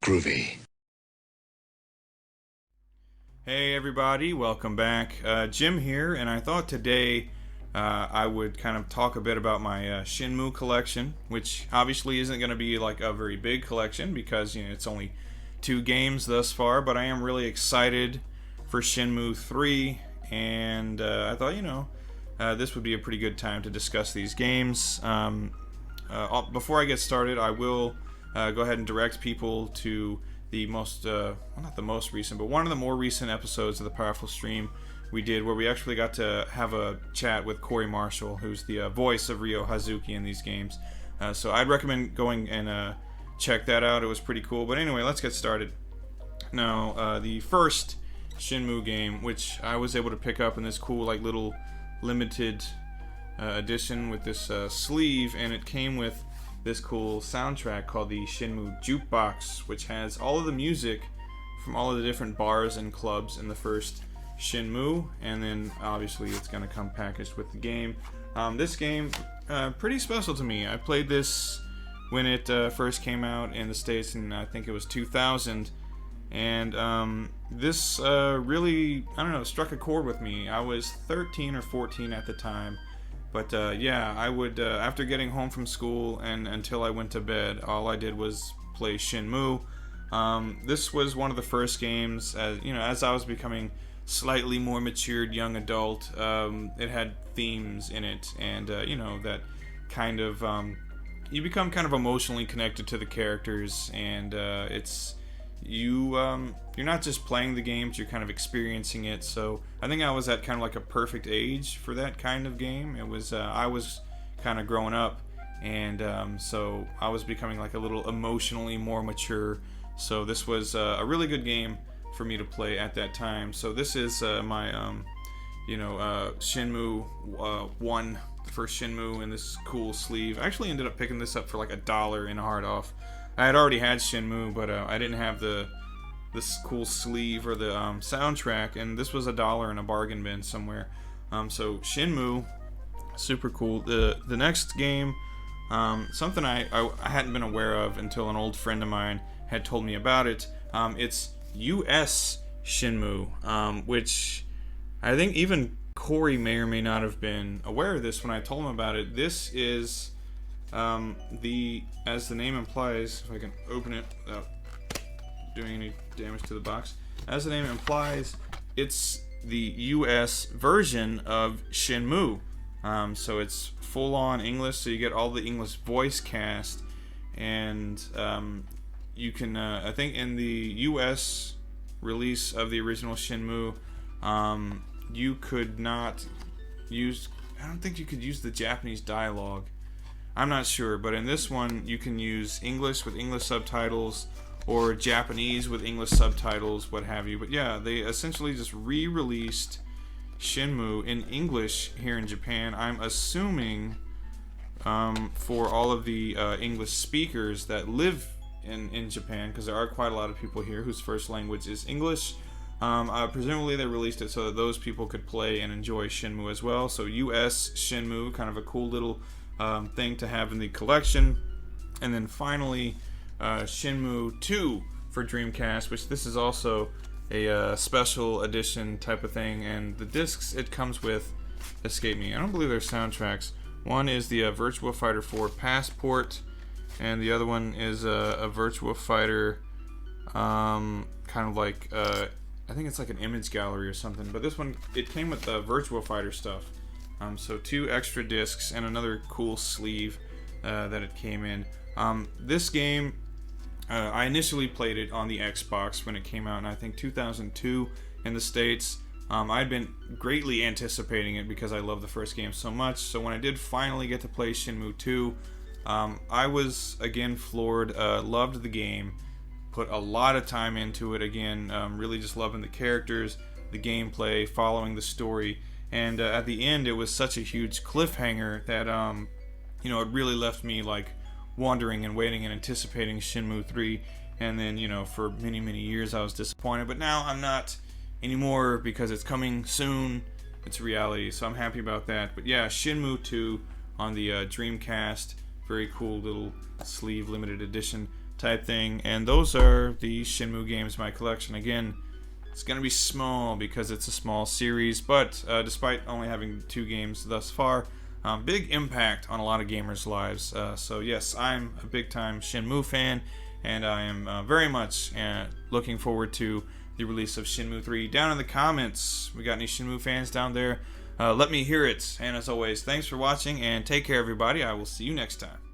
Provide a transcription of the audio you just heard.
Groovy. Hey everybody, welcome back. Jim here, and I thought today I would kind of talk a bit about my Shenmue collection, which obviously isn't going to be like a very big collection because it's only 2 games thus far, but I am really excited for Shenmue 3, and I thought this would be a pretty good time to discuss these games. Before I get started, I will go ahead and direct people to the not the most recent, but one of the more recent episodes of the Powerful Stream we did, where we actually got to have a chat with Corey Marshall, who's the voice of Ryo Hazuki in these games. So I'd recommend going and check that out. It was pretty cool. But anyway, let's get started. Now, the first Shenmue game, which I was able to pick up in this cool, like, little limited edition with this sleeve, and it came with this cool soundtrack called the Shenmue Jukebox, which has all of the music from all of the different bars and clubs in the first Shenmue, and then obviously it's going to come packaged with the game. This game, pretty special to me. I played this when it first came out in the States, and I think it was 2000, and this really, I don't know, struck a chord with me. I was 13 or 14 at the time. But yeah, I would, after getting home from school and until I went to bed, all I did was play Shenmue. This was one of the first games, as I was becoming slightly more matured young adult. It had themes in it, and that kind of, you become kind of emotionally connected to the characters, and you're not just playing the games, you're kind of experiencing it. So I think I was at kind of like a perfect age for that kind of game. It was I was kind of growing up, and so I was becoming like a little emotionally more mature. So this was a really good game for me to play at that time. So this is my Shenmue 1, the first Shenmue, in this cool sleeve. I actually ended up picking this up for like $1 in a hard off. I had already had Shenmue, but I didn't have this cool sleeve or the soundtrack, and this was $1 in a bargain bin somewhere. So Shenmue, super cool. The next game, something I hadn't been aware of until an old friend of mine had told me about it. It's US Shenmue, which I think even Corey may or may not have been aware of this when I told him about it. This is as the name implies, if I can open it without doing any damage to the box, as the name implies, it's the US version of Shenmue. So it's full-on English, so you get all the English voice cast, and you can, I think in the US release of the original Shenmue, you could not use, I don't think you could use the Japanese dialogue. I'm not sure, but in this one you can use English with English subtitles or Japanese with English subtitles, what have you. But yeah, they essentially just re-released Shenmue in English here in Japan. I'm assuming for all of the English speakers that live in Japan, because there are quite a lot of people here whose first language is English. Presumably they released it so that those people could play and enjoy Shenmue as well. So US Shenmue, kind of a cool little thing to have in the collection. And then finally Shenmue 2 for Dreamcast, which this is also a special edition type of thing, and the discs it comes with escape me. I don't believe they're soundtracks. One is the Virtua Fighter 4 Passport, and the other one is a Virtua Fighter kind of like I think it's like an image gallery or something, but this one, it came with the Virtua Fighter stuff. So 2 extra discs and another cool sleeve that it came in. This game, I initially played it on the Xbox when it came out in, I think, 2002 in the States. I'd been greatly anticipating it because I love the first game so much. So when I did finally get to play Shenmue 2, I was again floored. Loved the game. Put a lot of time into it again. Really just loving the characters, the gameplay, following the story. And at the end, it was such a huge cliffhanger that it really left me like wondering and waiting and anticipating Shenmue 3. And then for many years I was disappointed, but now I'm not anymore because it's coming soon. It's reality, so I'm happy about that. But yeah, Shenmue 2 on the Dreamcast, very cool little sleeve limited edition. type thing. And those are the Shenmue games in my collection. Again, it's going to be small because it's a small series, but despite only having 2 games thus far, big impact on a lot of gamers' lives. So yes, I'm a big-time Shenmue fan, and I am very much looking forward to the release of Shenmue 3. Down in the comments, we got any Shenmue fans down there? Let me hear it. And as always, thanks for watching, and take care, everybody. I will see you next time.